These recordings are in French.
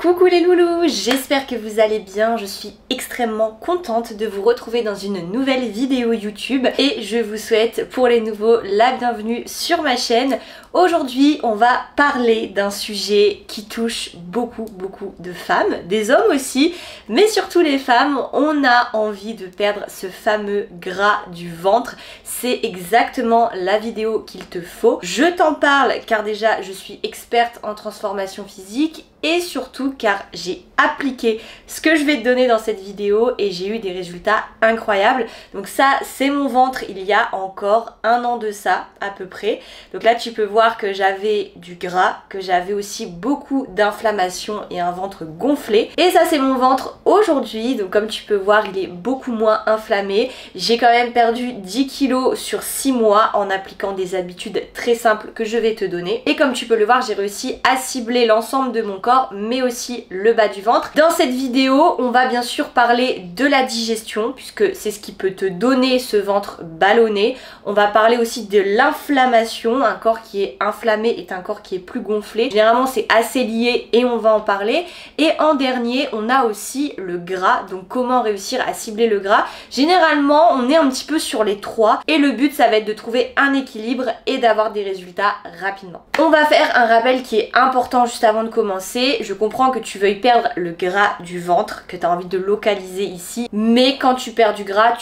Coucou les loulous, j'espère que vous allez bien, je suis extrêmement contente de vous retrouver dans une nouvelle vidéo YouTube et je vous souhaite pour les nouveaux la bienvenue sur ma chaîne. Aujourd'hui on va parler d'un sujet qui touche beaucoup de femmes, des hommes aussi, mais surtout les femmes. On a envie de perdre ce fameux gras du ventre, c'est exactement la vidéo qu'il te faut. Je t'en parle car déjà je suis experte en transformation physique et surtout car j'ai appliqué ce que je vais te donner dans cette vidéo et j'ai eu des résultats incroyables. Donc ça c'est mon ventre il y a encore un an de ça à peu près. Donc là tu peux voir que j'avais du gras, que j'avais aussi beaucoup d'inflammation et un ventre gonflé. Et ça c'est mon ventre aujourd'hui, donc comme tu peux voir il est beaucoup moins inflammé. J'ai quand même perdu 10 kilos sur 6 mois en appliquant des habitudes très simples que je vais te donner. Et comme tu peux le voir j'ai réussi à cibler l'ensemble de mon corps mais aussi le bas du ventre. Dans cette vidéo on va bien sûr parler de la digestion puisque c'est ce qui peut te donner ce ventre ballonné. On va parler aussi de l'inflammation. Un corps qui est inflammé est un corps qui est plus gonflé. Généralement c'est assez lié et on va en parler. Et en dernier on a aussi le gras, donc comment réussir à cibler le gras. Généralement on est un petit peu sur les trois et le but ça va être de trouver un équilibre et d'avoir des résultats rapidement. On va faire un rappel qui est important juste avant de commencer. Je comprends que tu veuilles perdre le gras du ventre, que tu as envie de localiser ici, mais quand tu perds du gras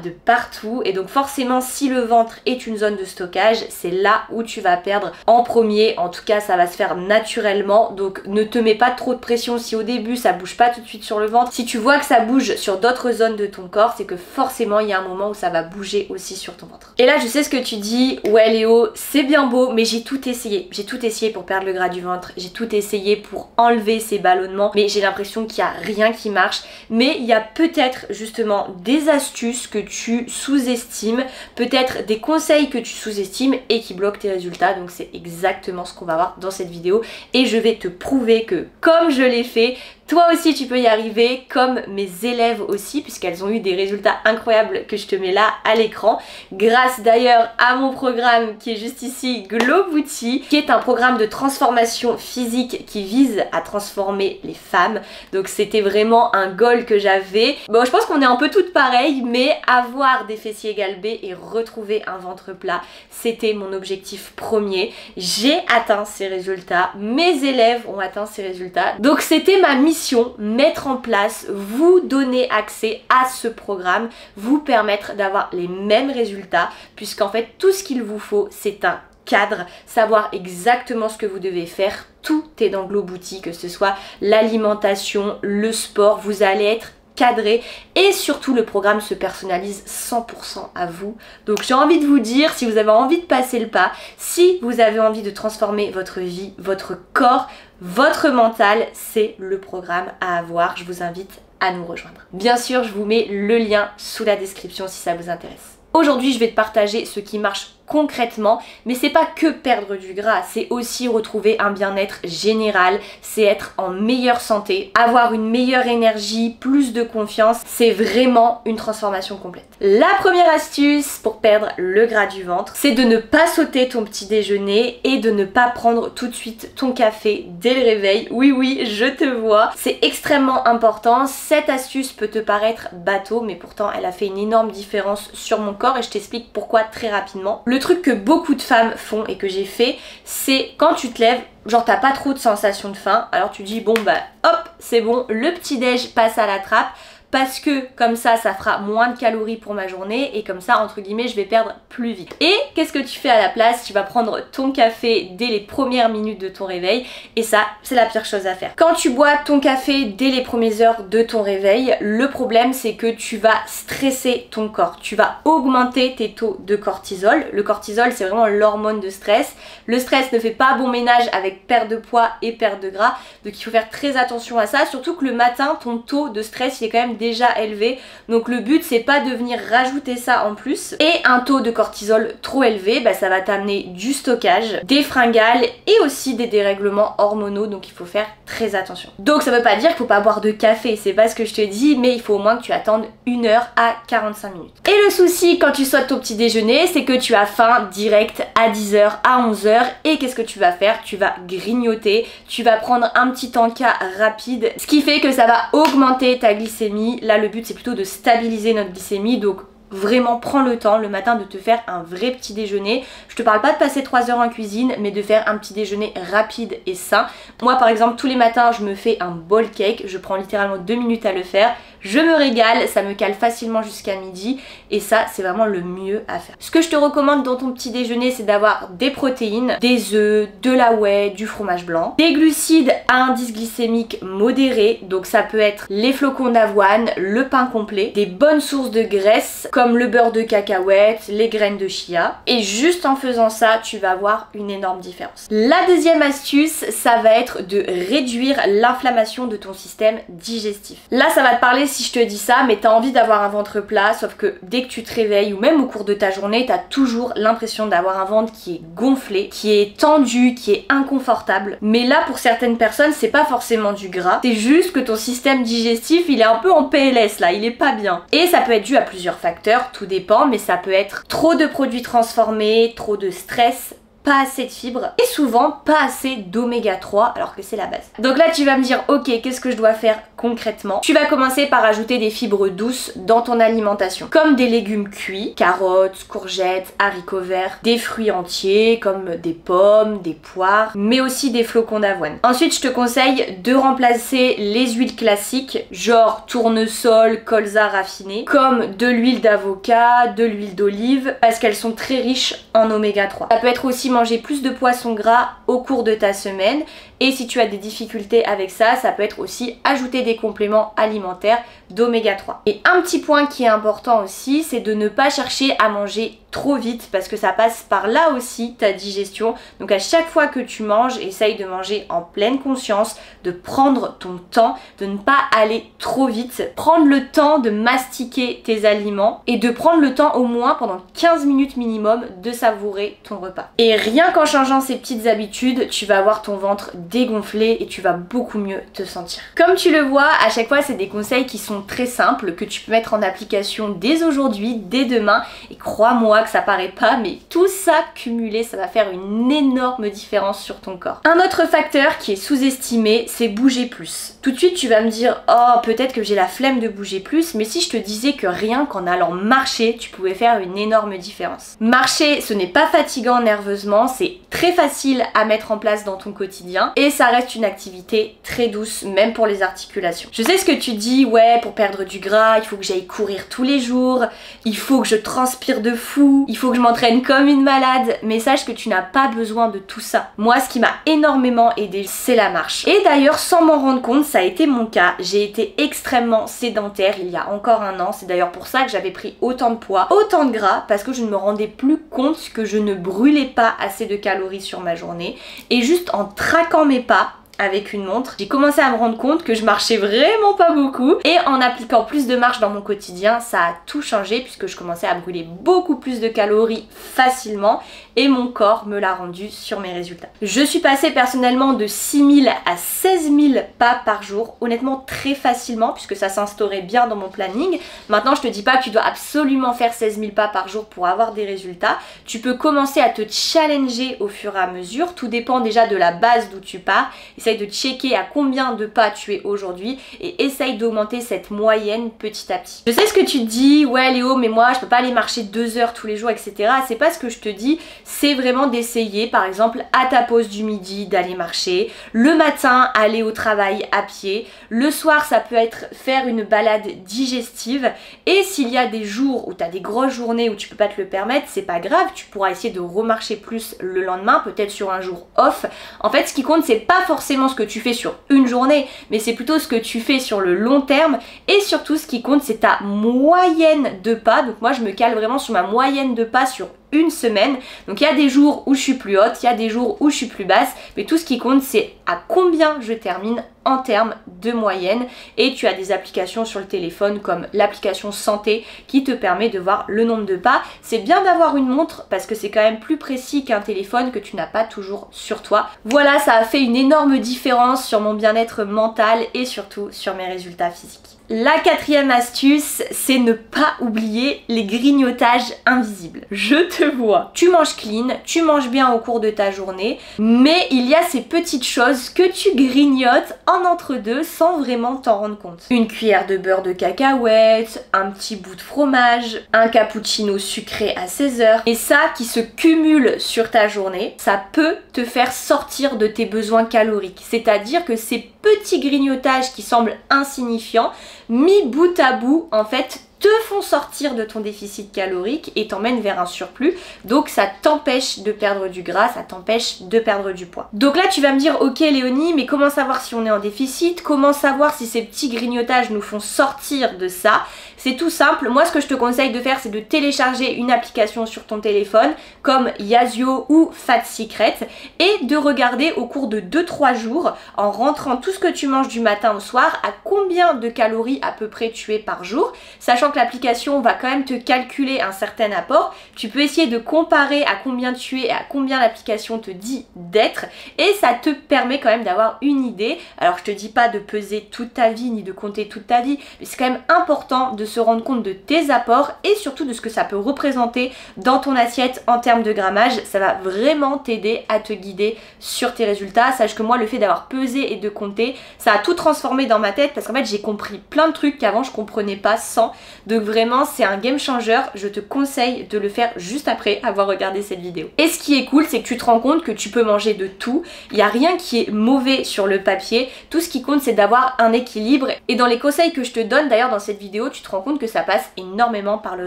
de partout et donc forcément si le ventre est une zone de stockage, c'est là où tu vas perdre en premier. En tout cas ça va se faire naturellement, donc ne te mets pas trop de pression si au début ça bouge pas tout de suite sur le ventre. Si tu vois que ça bouge sur d'autres zones de ton corps, c'est que forcément il y a un moment où ça va bouger aussi sur ton ventre. Et là je sais ce que tu dis, ouais Léo c'est bien beau mais j'ai tout essayé pour perdre le gras du ventre, j'ai tout essayé pour enlever ces ballonnements mais j'ai l'impression qu'il n'y a rien qui marche. Mais il y a peut-être justement des astuces que tu sous-estimes, peut-être des conseils que tu sous-estimes et qui bloquent tes résultats. Donc c'est exactement ce qu'on va voir dans cette vidéo et je vais te prouver que comme je l'ai fait, toi aussi tu peux y arriver, comme mes élèves aussi, puisqu'elles ont eu des résultats incroyables que je te mets là à l'écran, grâce d'ailleurs à mon programme qui est juste ici, Glow Booty, qui est un programme de transformation physique qui vise à transformer les femmes. Donc c'était vraiment un goal que j'avais. Bon, je pense qu'on est un peu toutes pareilles, mais avoir des fessiers galbés et retrouver un ventre plat, c'était mon objectif premier. J'ai atteint ces résultats, mes élèves ont atteint ces résultats, donc c'était ma mission. Mettre en place, vous donner accès à ce programme, vous permettre d'avoir les mêmes résultats, puisqu'en fait tout ce qu'il vous faut c'est un cadre, savoir exactement ce que vous devez faire. Tout est dans Glow Booty, que ce soit l'alimentation, le sport, vous allez être cadré et surtout le programme se personnalise 100% à vous. Donc j'ai envie de vous dire, si vous avez envie de passer le pas, si vous avez envie de transformer votre vie, votre corps, votre mental, c'est le programme à avoir. Je vous invite à nous rejoindre. Bien sûr, je vous mets le lien sous la description si ça vous intéresse. Aujourd'hui, je vais te partager ce qui marche concrètement, mais c'est pas que perdre du gras, c'est aussi retrouver un bien-être général, c'est être en meilleure santé, avoir une meilleure énergie, plus de confiance, c'est vraiment une transformation complète. La première astuce pour perdre le gras du ventre, c'est de ne pas sauter ton petit déjeuner et de ne pas prendre tout de suite ton café dès le réveil. Oui, je te vois, c'est extrêmement important. Cette astuce peut te paraître bateau, mais pourtant elle a fait une énorme différence sur mon corps et je t'explique pourquoi très rapidement. Le truc que beaucoup de femmes font et que j'ai fait, c'est quand tu te lèves, genre t'as pas trop de sensation de faim, alors tu dis bon bah hop c'est bon, le petit déj passe à la trappe parce que comme ça fera moins de calories pour ma journée et comme ça entre guillemets je vais perdre plus vite. Et qu'est-ce que tu fais à la place? Tu vas prendre ton café dès les premières minutes de ton réveil et ça c'est la pire chose à faire. Quand tu bois ton café dès les premières heures de ton réveil, le problème c'est que tu vas stresser ton corps, tu vas augmenter tes taux de cortisol. Le cortisol c'est vraiment l'hormone de stress. Le stress ne fait pas bon ménage avec perte de poids et perte de gras, donc il faut faire très attention à ça, surtout que le matin ton taux de stress il est quand même déjà élevé. Donc le but c'est pas de venir rajouter ça en plus. Et un taux de cortisol trop élevé, bah, ça va t'amener du stockage, des fringales et aussi des dérèglements hormonaux, donc il faut faire très attention. Donc ça veut pas dire qu'il faut pas boire de café, c'est pas ce que je te dis, mais il faut au moins que tu attendes 1 heure à 45 minutes. Et le souci quand tu sautes ton petit déjeuner, c'est que tu as faim direct à 10h, à 11h, et qu'est-ce que tu vas faire? Tu vas grignoter, tu vas prendre un petit encas rapide, ce qui fait que ça va augmenter ta glycémie. Là le but c'est plutôt de stabiliser notre glycémie, donc vraiment prends le temps le matin de te faire un vrai petit déjeuner. Je te parle pas de passer 3 heures en cuisine, mais de faire un petit déjeuner rapide et sain. Moi par exemple tous les matins je me fais un bowl cake, je prends littéralement 2 minutes à le faire. Je me régale, ça me cale facilement jusqu'à midi et ça c'est vraiment le mieux à faire. Ce que je te recommande dans ton petit déjeuner, c'est d'avoir des protéines, des œufs, de la whey, du fromage blanc, des glucides à indice glycémique modéré, donc ça peut être les flocons d'avoine, le pain complet, des bonnes sources de graisse comme le beurre de cacahuète, les graines de chia, et juste en faisant ça tu vas avoir une énorme différence. La deuxième astuce, ça va être de réduire l'inflammation de ton système digestif. Là ça va te parler si je te dis ça, mais t'as envie d'avoir un ventre plat, sauf que dès que tu te réveilles ou même au cours de ta journée, t'as toujours l'impression d'avoir un ventre qui est gonflé, qui est tendu, qui est inconfortable. Mais là pour certaines personnes c'est pas forcément du gras, c'est juste que ton système digestif il est un peu en PLS là, il est pas bien. Et ça peut être dû à plusieurs facteurs, tout dépend, mais ça peut être trop de produits transformés, trop de stress, pas assez de fibres et souvent pas assez d'oméga 3 alors que c'est la base. Donc là tu vas me dire ok, qu'est-ce que je dois faire concrètement? Tu vas commencer par ajouter des fibres douces dans ton alimentation, comme des légumes cuits, carottes, courgettes, haricots verts, des fruits entiers comme des pommes, des poires, mais aussi des flocons d'avoine. Ensuite je te conseille de remplacer les huiles classiques genre tournesol, colza raffiné, comme de l'huile d'avocat, de l'huile d'olive, parce qu'elles sont très riches en oméga 3. Ça peut être aussi manger plus de poissons gras au cours de ta semaine, et si tu as des difficultés avec ça, ça peut être aussi ajouter des compléments alimentaires d'oméga 3. Et un petit point qui est important aussi, c'est de ne pas chercher à manger trop vite parce que ça passe par là aussi ta digestion. Donc à chaque fois que tu manges, essaye de manger en pleine conscience, de prendre ton temps, de ne pas aller trop vite, prendre le temps de mastiquer tes aliments et de prendre le temps au moins pendant 15 minutes minimum de savourer ton repas. Et rien qu'en changeant ces petites habitudes, tu vas avoir ton ventre dégonflé et tu vas beaucoup mieux te sentir. Comme tu le vois, à chaque fois c'est des conseils qui sont très simples, que tu peux mettre en application dès aujourd'hui, dès demain, et crois-moi que ça paraît pas, mais tout ça cumulé, ça va faire une énorme différence sur ton corps. Un autre facteur qui est sous-estimé, c'est bouger plus. Tout de suite tu vas me dire, oh peut-être que j'ai la flemme de bouger plus, mais si je te disais que rien qu'en allant marcher, tu pouvais faire une énorme différence. Marcher, ce n'est pas fatigant nerveusement, c'est très facile à mettre en place dans ton quotidien, et ça reste une activité très douce, même pour les articulations. Je sais ce que tu dis, ouais, pour perdre du gras, il faut que j'aille courir tous les jours, il faut que je transpire de fou, il faut que je m'entraîne comme une malade, mais sache que tu n'as pas besoin de tout ça. Moi, ce qui m'a énormément aidé, c'est la marche. Et d'ailleurs, sans m'en rendre compte, ça a été mon cas. J'ai été extrêmement sédentaire il y a encore un an, c'est d'ailleurs pour ça que j'avais pris autant de poids, autant de gras, parce que je ne me rendais plus compte que je ne brûlais pas assez de calories sur ma journée, et juste en traquant mes pas avec une montre, j'ai commencé à me rendre compte que je marchais vraiment pas beaucoup, et en appliquant plus de marche dans mon quotidien, ça a tout changé puisque je commençais à brûler beaucoup plus de calories facilement et mon corps me l'a rendu sur mes résultats. Je suis passée personnellement de 6 000 à 16 000 pas par jour, honnêtement très facilement puisque ça s'instaurait bien dans mon planning. Maintenant je te dis pas que tu dois absolument faire 16 000 pas par jour pour avoir des résultats, tu peux commencer à te challenger au fur et à mesure, tout dépend déjà de la base d'où tu pars. Essaye de checker à combien de pas tu es aujourd'hui et essaye d'augmenter cette moyenne petit à petit. Je sais ce que tu te dis, ouais Léo mais moi je peux pas aller marcher 2 heures tous les jours etc. C'est pas ce que je te dis, c'est vraiment d'essayer par exemple à ta pause du midi d'aller marcher, le matin aller au travail à pied, le soir ça peut être faire une balade digestive, et s'il y a des jours où tu as des grosses journées où tu peux pas te le permettre, c'est pas grave, tu pourras essayer de remarcher plus le lendemain, peut-être sur un jour off. En fait ce qui compte c'est pas forcément ce que tu fais sur une journée, mais c'est plutôt ce que tu fais sur le long terme, et surtout ce qui compte c'est ta moyenne de pas. Donc moi je me cale vraiment sur ma moyenne de pas sur une semaine. Donc il y a des jours où je suis plus haute, il y a des jours où je suis plus basse, mais tout ce qui compte c'est à combien je termine en termes de moyenne, et tu as des applications sur le téléphone comme l'application santé qui te permet de voir le nombre de pas. C'est bien d'avoir une montre parce que c'est quand même plus précis qu'un téléphone que tu n'as pas toujours sur toi. Voilà, ça a fait une énorme différence sur mon bien-être mental et surtout sur mes résultats physiques. La quatrième astuce, c'est ne pas oublier les grignotages invisibles. Je te vois, tu manges clean, tu manges bien au cours de ta journée, mais il y a ces petites choses que tu grignotes en entre-deux sans vraiment t'en rendre compte. Une cuillère de beurre de cacahuète, un petit bout de fromage, un cappuccino sucré à 16h. Et ça qui se cumule sur ta journée, ça peut te faire sortir de tes besoins caloriques. C'est-à-dire que ces petits grignotages qui semblent insignifiants, mis bout à bout, en fait, te font sortir de ton déficit calorique et t'emmènent vers un surplus. Donc ça t'empêche de perdre du gras, ça t'empêche de perdre du poids. Donc là tu vas me dire, ok Léonie, mais comment savoir si on est en déficit? Comment savoir si ces petits grignotages nous font sortir de ça? C'est tout simple. Moi ce que je te conseille de faire, c'est de télécharger une application sur ton téléphone comme Yazio ou Fat Secret et de regarder au cours de 2-3 jours, en rentrant tout ce que tu manges du matin au soir, à combien de calories à peu près tu es par jour, sachant que l'application va quand même te calculer un certain apport. Tu peux essayer de comparer à combien tu es et à combien l'application te dit d'être, et ça te permet quand même d'avoir une idée. Alors je te dis pas de peser toute ta vie ni de compter toute ta vie, mais c'est quand même important de se rendre compte de tes apports et surtout de ce que ça peut représenter dans ton assiette en termes de grammage. Ça va vraiment t'aider à te guider sur tes résultats. Sache que moi, le fait d'avoir pesé et de compter, ça a tout transformé dans ma tête parce qu'en fait j'ai compris plein de trucs qu'avant je comprenais pas sans. Donc vraiment c'est un game changer, je te conseille de le faire juste après avoir regardé cette vidéo. Et ce qui est cool, c'est que tu te rends compte que tu peux manger de tout, il n'y a rien qui est mauvais sur le papier, tout ce qui compte c'est d'avoir un équilibre. Et dans les conseils que je te donne d'ailleurs dans cette vidéo, tu te rends compte que ça passe énormément par le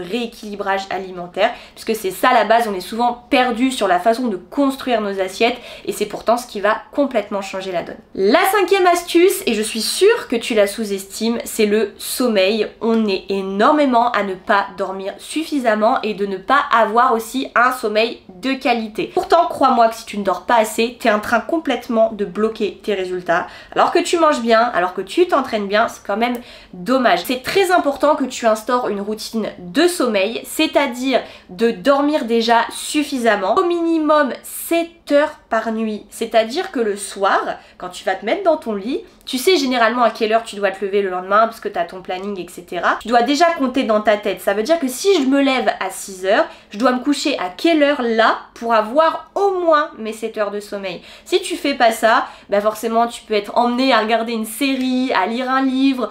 rééquilibrage alimentaire, puisque c'est ça la base. On est souvent perdu sur la façon de construire nos assiettes et c'est pourtant ce qui va complètement changer la donne. La cinquième astuce, et je suis sûre que tu la sous-estimes, c'est le sommeil. On est énormément à ne pas dormir suffisamment et de ne pas avoir aussi un sommeil de qualité. Pourtant, crois-moi que si tu ne dors pas assez, tu es en train complètement de bloquer tes résultats. Alors que tu manges bien, alors que tu t'entraînes bien, c'est quand même dommage. C'est très important que tu instaures une routine de sommeil, c'est-à-dire de dormir déjà suffisamment, au minimum 7 heures par nuit. C'est-à-dire que le soir, quand tu vas te mettre dans ton lit, tu sais généralement à quelle heure tu dois te lever le lendemain parce que tu as ton planning, etc. Tu dois déjà compter dans ta tête. Ça veut dire que si je me lève à 6 heures, je dois me coucher à quelle heure là pour avoir au moins mes 7 heures de sommeil. Si tu fais pas ça, bah forcément tu peux être emmené à regarder une série, à lire un livre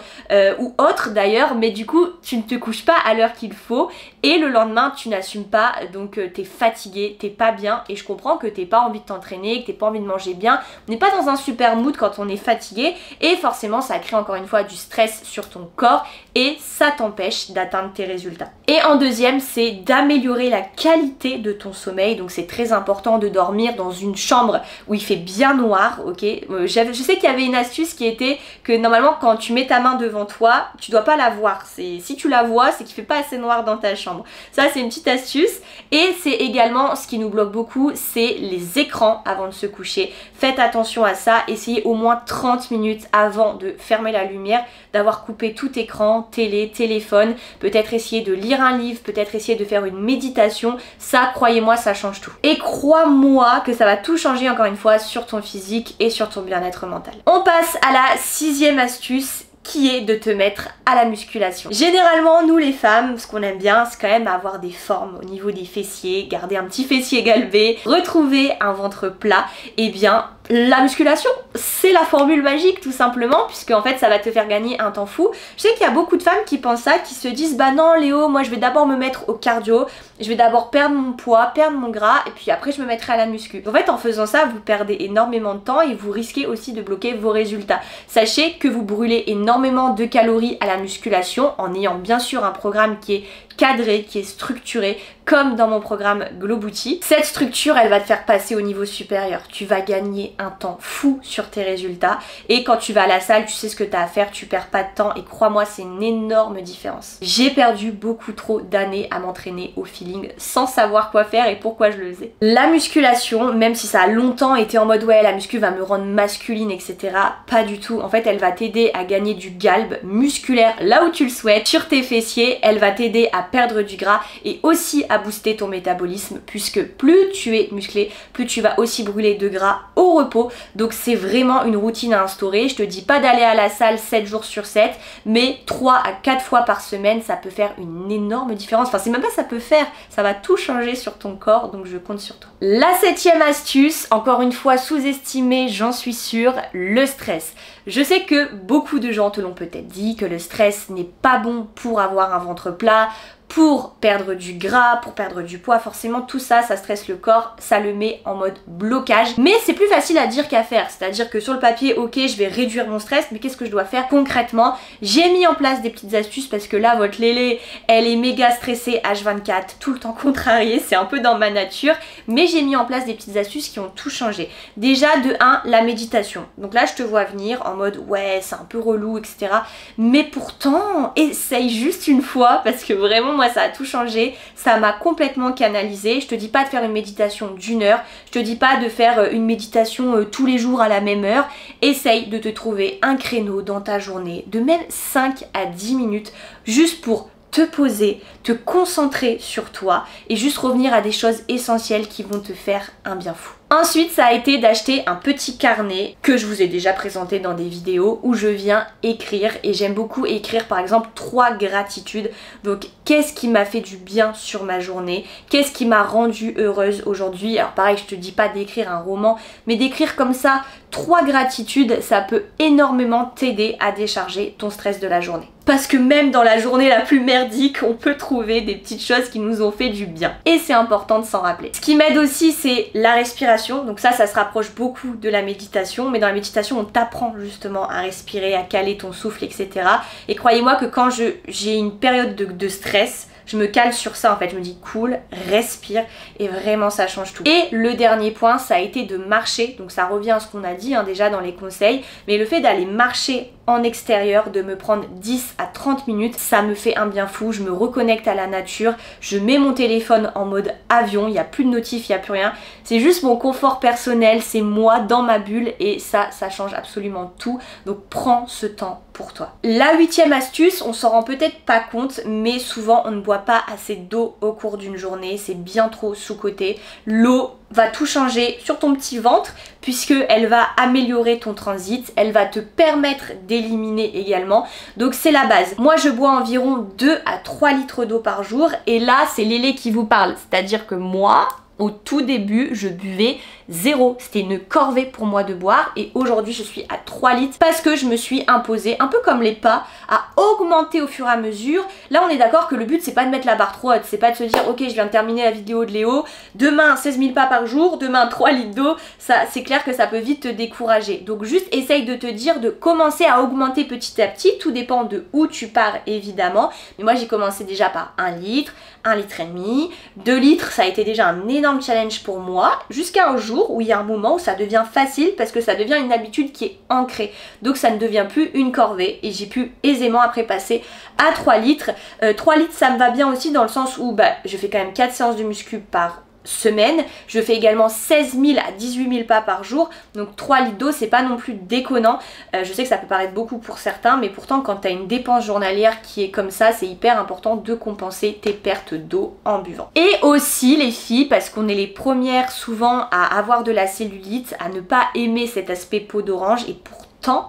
ou autre d'ailleurs, mais du coup tu ne te couches pas à l'heure qu'il faut et le lendemain tu n'assumes pas, donc t'es fatigué, t'es pas bien, et je comprends que t'aies pas envie de t'entraîner, que t'aies pas envie de manger bien. On n'est pas dans un super mood quand on est fatigué et forcément ça crée encore une fois du stress sur ton corps et ça t'empêche d'atteindre tes résultats. Et en deuxième, c'est d'améliorer la qualité de ton sommeil. Donc c'est très important de dormir dans une chambre où il fait bien noir, ok. Je sais qu'il y avait une astuce qui était que normalement quand tu mets ta main devant toi, tu dois pas la voir. Si tu la vois, c'est qu'il fait pas assez noir dans ta chambre. Ça c'est une petite astuce. Et c'est également ce qui nous bloque beaucoup, c'est les écrans avant de se coucher. Faites attention à ça, essayez au moins 30 minutes avant de fermer la lumière, d'avoir coupé tout écran, télé, téléphone, peut-être essayer de lire un livre, peut-être essayer de faire une méditation. Ça, croyez-moi, ça change tout. Et crois-moi que ça va tout changer encore une fois sur ton physique et sur ton bien-être mental. On passe à la sixième astuce, qui est de te mettre à la musculation. Généralement, nous les femmes, ce qu'on aime bien, c'est quand même avoir des formes au niveau des fessiers, garder un petit fessier galbé, retrouver un ventre plat. Et bien, la musculation, c'est la formule magique tout simplement, puisque en fait ça va te faire gagner un temps fou. Je sais qu'il y a beaucoup de femmes qui pensent ça, qui se disent bah non Léo, moi je vais d'abord me mettre au cardio, je vais d'abord perdre mon poids, perdre mon gras et puis après je me mettrai à la muscu. En fait en faisant ça vous perdez énormément de temps et vous risquez aussi de bloquer vos résultats. Sachez que vous brûlez énormément de calories à la musculation en ayant bien sûr un programme qui est cadrée, qui est structurée, comme dans mon programme Glow Booty. Cette structure, elle va te faire passer au niveau supérieur. Tu vas gagner un temps fou sur tes résultats et quand tu vas à la salle, tu sais ce que tu as à faire, tu perds pas de temps et crois-moi, c'est une énorme différence. J'ai perdu beaucoup trop d'années à m'entraîner au feeling sans savoir quoi faire et pourquoi je le faisais. La musculation, même si ça a longtemps été en mode ouais, la muscu va me rendre masculine, etc. Pas du tout. En fait, elle va t'aider à gagner du galbe musculaire là où tu le souhaites, sur tes fessiers. Elle va t'aider à perdre du gras et aussi à booster ton métabolisme, puisque plus tu es musclé, plus tu vas aussi brûler de gras au repos. Donc c'est vraiment une routine à instaurer. Je te dis pas d'aller à la salle 7 jours sur 7, mais 3 à 4 fois par semaine, ça peut faire une énorme différence. Enfin, c'est même pas ça peut faire, ça va tout changer sur ton corps, donc je compte sur toi. La 7e astuce, encore une fois sous-estimée, j'en suis sûre, le stress. Je sais que beaucoup de gens te l'ont peut-être dit, que le stress n'est pas bon pour avoir un ventre plat, pour perdre du gras, pour perdre du poids. Forcément tout ça, ça stresse le corps, ça le met en mode blocage. Mais c'est plus facile à dire qu'à faire. C'est-à-dire que sur le papier, ok, je vais réduire mon stress, mais qu'est-ce que je dois faire concrètement? J'ai mis en place des petites astuces parce que là, votre Lélé, elle est méga stressée H24, tout le temps contrariée, c'est un peu dans ma nature. Mais j'ai mis en place des petites astuces qui ont tout changé. Déjà, de 1, la méditation. Donc là, je te vois venir en mode ouais, c'est un peu relou, etc. Mais pourtant, essaye juste une fois parce que vraiment, moi, ça a tout changé, ça m'a complètement canalisé. Je te dis pas de faire une méditation d'1 heure, je te dis pas de faire une méditation tous les jours à la même heure. Essaye de te trouver un créneau dans ta journée de même 5 à 10 minutes juste pour te poser, te concentrer sur toi et juste revenir à des choses essentielles qui vont te faire un bien fou. Ensuite, ça a été d'acheter un petit carnet que je vous ai déjà présenté dans des vidéos où je viens écrire, et j'aime beaucoup écrire par exemple 3 gratitudes. Donc qu'est-ce qui m'a fait du bien sur ma journée, qu'est-ce qui m'a rendue heureuse aujourd'hui. Alors pareil, je te dis pas d'écrire un roman, mais d'écrire comme ça 3 gratitudes, ça peut énormément t'aider à décharger ton stress de la journée. Parce que même dans la journée la plus merdique, on peut trouver des petites choses qui nous ont fait du bien. Et c'est important de s'en rappeler. Ce qui m'aide aussi, c'est la respiration. Donc ça se rapproche beaucoup de la méditation. Mais dans la méditation, on t'apprend justement à respirer, à caler ton souffle, etc. Et croyez-moi que quand j'ai une période de stress, je me cale sur ça en fait, je me dis cool, respire et vraiment ça change tout. Et le dernier point, ça a été de marcher, donc ça revient à ce qu'on a dit déjà dans les conseils, mais le fait d'aller marcher en extérieur, de me prendre 10 à 30 minutes, ça me fait un bien fou, je me reconnecte à la nature, je mets mon téléphone en mode avion, il n'y a plus de notif, il n'y a plus rien, c'est juste mon confort personnel, c'est moi dans ma bulle et ça change absolument tout, donc prends ce temps pour toi. La 8e astuce, on s'en rend peut-être pas compte, mais souvent on ne boit pas assez d'eau au cours d'une journée, c'est bien trop sous-coté. L'eau va tout changer sur ton petit ventre puisque elle va améliorer ton transit, elle va te permettre d'éliminer également, donc c'est la base. Moi je bois environ 2 à 3 litres d'eau par jour et là c'est Lélé qui vous parle, c'est-à-dire que moi au tout début je buvais 0, c'était une corvée pour moi de boire et aujourd'hui je suis à 3 litres parce que je me suis imposée, un peu comme les pas, à augmenter au fur et à mesure. Là on est d'accord que le but c'est pas de mettre la barre trop haute, c'est pas de se dire ok je viens de terminer la vidéo de Léo, demain 16 000 pas par jour, demain 3 litres d'eau, ça c'est clair que ça peut vite te décourager. Donc juste essaye de te dire de commencer à augmenter petit à petit, tout dépend de où tu pars évidemment, mais moi j'ai commencé déjà par 1 litre, 1 litre et demi, 2 litres, ça a été déjà un énorme challenge pour moi, jusqu'à un jour où il y a un moment où ça devient facile parce que ça devient une habitude qui est ancrée. Donc ça ne devient plus une corvée et j'ai pu aisément après passer à 3 litres. 3 litres ça me va bien aussi dans le sens où je fais quand même 4 séances de muscu par semaine, je fais également 16 000 à 18 000 pas par jour, donc 3 litres d'eau c'est pas non plus déconnant. Je sais que ça peut paraître beaucoup pour certains, mais pourtant quand tu as une dépense journalière qui est comme ça, c'est hyper important de compenser tes pertes d'eau en buvant. Et aussi les filles, parce qu'on est les premières souvent à avoir de la cellulite, à ne pas aimer cet aspect peau d'orange, et pourtant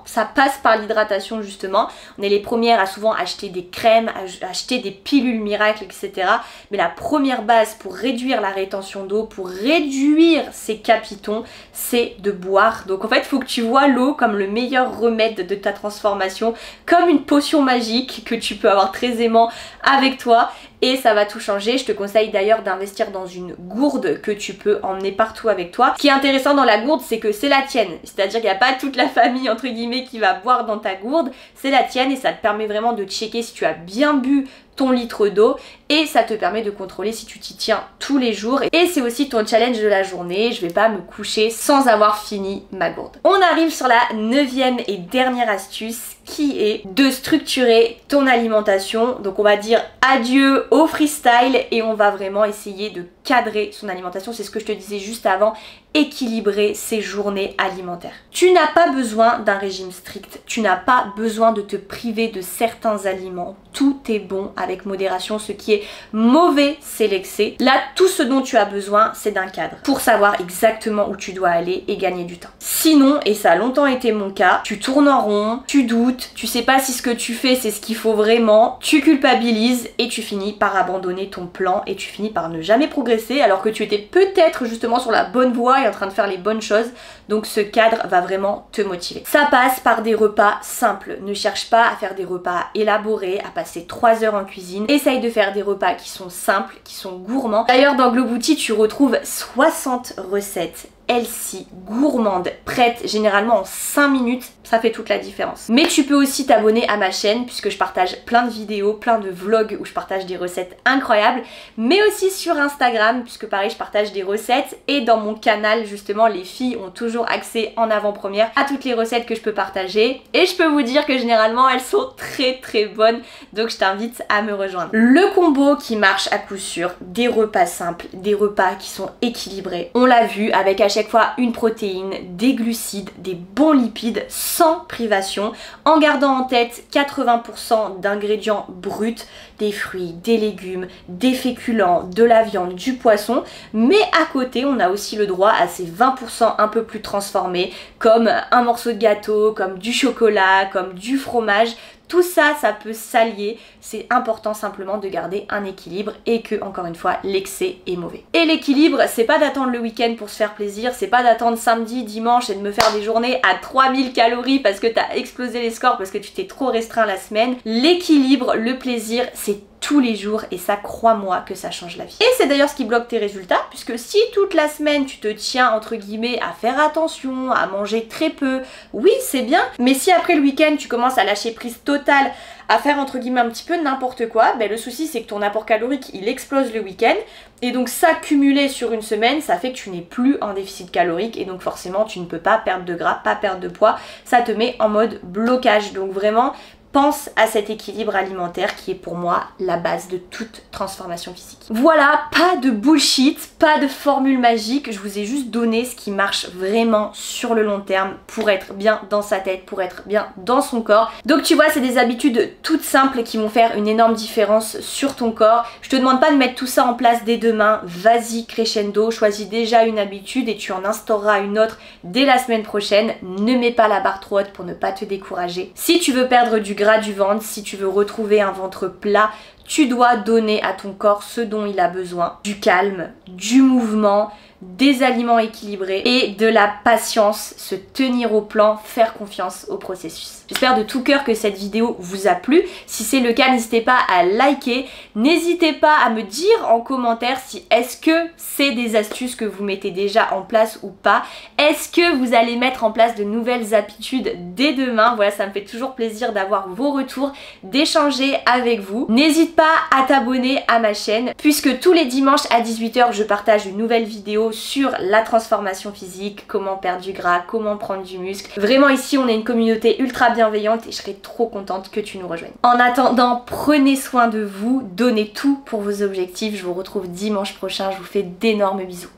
ça passe par l'hydratation justement. On est les premières à souvent acheter des crèmes, acheter des pilules miracles, etc. Mais la première base pour réduire la rétention d'eau, pour réduire ces capitons, c'est de boire. Donc en fait, il faut que tu vois l'eau comme le meilleur remède de ta transformation, comme une potion magique que tu peux avoir très aisément avec toi. Et ça va tout changer. Je te conseille d'ailleurs d'investir dans une gourde que tu peux emmener partout avec toi. Ce qui est intéressant dans la gourde, c'est que c'est la tienne. C'est-à-dire qu'il n'y a pas toute la famille entre guillemets qui va boire dans ta gourde. C'est la tienne et ça te permet vraiment de checker si tu as bien bu ton litre d'eau et ça te permet de contrôler si tu t'y tiens tous les jours. Et c'est aussi ton challenge de la journée, je vais pas me coucher sans avoir fini ma gourde. On arrive sur la 9e et dernière astuce qui est de structurer ton alimentation. Donc on va dire adieu au freestyle et on va vraiment essayer de cadrer son alimentation. C'est ce que je te disais juste avant, équilibrer ses journées alimentaires. Tu n'as pas besoin d'un régime strict, tu n'as pas besoin de te priver de certains aliments. Tout est bon avec modération, ce qui est mauvais c'est l'excès. Là, tout ce dont tu as besoin, c'est d'un cadre pour savoir exactement où tu dois aller et gagner du temps. Sinon, et ça a longtemps été mon cas, tu tournes en rond, tu doutes, tu sais pas si ce que tu fais c'est ce qu'il faut vraiment, tu culpabilises et tu finis par abandonner ton plan et tu finis par ne jamais progresser alors que tu étais peut-être justement sur la bonne voie et en train de faire les bonnes choses. Donc ce cadre va vraiment te motiver. Ça passe par des repas simples. Ne cherche pas à faire des repas élaborés, à passer 3 heures en cuisine. Essaye de faire des repas qui sont simples, qui sont gourmands. D'ailleurs dans Glowbouty tu retrouves 60 recettes healthy, gourmande, prête généralement en 5 minutes, ça fait toute la différence. Mais tu peux aussi t'abonner à ma chaîne puisque je partage plein de vidéos, plein de vlogs où je partage des recettes incroyables, mais aussi sur Instagram puisque pareil je partage des recettes et dans mon canal justement les filles ont toujours accès en avant-première à toutes les recettes que je peux partager et je peux vous dire que généralement elles sont très bonnes, donc je t'invite à me rejoindre. Le combo qui marche à coup sûr, des repas simples, des repas qui sont équilibrés, on l'a vu avec à chaque fois une protéine, des glucides, des bons lipides sans privation, en gardant en tête 80% d'ingrédients bruts, des fruits, des légumes, des féculents, de la viande, du poisson, mais à côté on a aussi le droit à ces 20% un peu plus transformés comme un morceau de gâteau, comme du chocolat, comme du fromage. Tout ça, ça peut s'allier, c'est important simplement de garder un équilibre et que, encore une fois, l'excès est mauvais. Et l'équilibre, c'est pas d'attendre le week-end pour se faire plaisir, c'est pas d'attendre samedi, dimanche et de me faire des journées à 3000 calories parce que t'as explosé les scores, parce que tu t'es trop restreint la semaine. L'équilibre, le plaisir, c'est tous les jours et ça, crois-moi que ça change la vie. Et c'est d'ailleurs ce qui bloque tes résultats puisque si toute la semaine tu te tiens entre guillemets à faire attention, à manger très peu, oui c'est bien, mais si après le week-end tu commences à lâcher prise totale, à faire entre guillemets un petit peu n'importe quoi, ben le souci c'est que ton apport calorique il explose le week-end et donc ça cumulé sur une semaine ça fait que tu n'es plus en déficit calorique et donc forcément tu ne peux pas perdre de gras, pas perdre de poids, ça te met en mode blocage. Donc vraiment pense à cet équilibre alimentaire qui est pour moi la base de toute transformation physique. Voilà, pas de bullshit, pas de formule magique, je vous ai juste donné ce qui marche vraiment sur le long terme pour être bien dans sa tête, pour être bien dans son corps. Donc tu vois, c'est des habitudes toutes simples qui vont faire une énorme différence sur ton corps. Je te demande pas de mettre tout ça en place dès demain, vas-y crescendo, choisis déjà une habitude et tu en instaureras une autre dès la semaine prochaine. Ne mets pas la barre trop haute pour ne pas te décourager. Si tu veux perdre du gras du ventre, si tu veux retrouver un ventre plat, tu dois donner à ton corps ce dont il a besoin. Du calme, du mouvement, des aliments équilibrés et de la patience, se tenir au plan, faire confiance au processus. J'espère de tout cœur que cette vidéo vous a plu. Si c'est le cas, n'hésitez pas à liker. N'hésitez pas à me dire en commentaire si est-ce que c'est des astuces que vous mettez déjà en place ou pas. Est-ce que vous allez mettre en place de nouvelles habitudes dès demain? Voilà, ça me fait toujours plaisir d'avoir vos retours, d'échanger avec vous. N'hésite pas à t'abonner à ma chaîne puisque tous les dimanches à 18 h je partage une nouvelle vidéo sur la transformation physique, comment perdre du gras, comment prendre du muscle. Vraiment ici on est une communauté ultra bienveillante et je serais trop contente que tu nous rejoignes. En attendant, prenez soin de vous, donnez tout pour vos objectifs. Je vous retrouve dimanche prochain, je vous fais d'énormes bisous.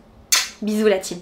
Bisous la team.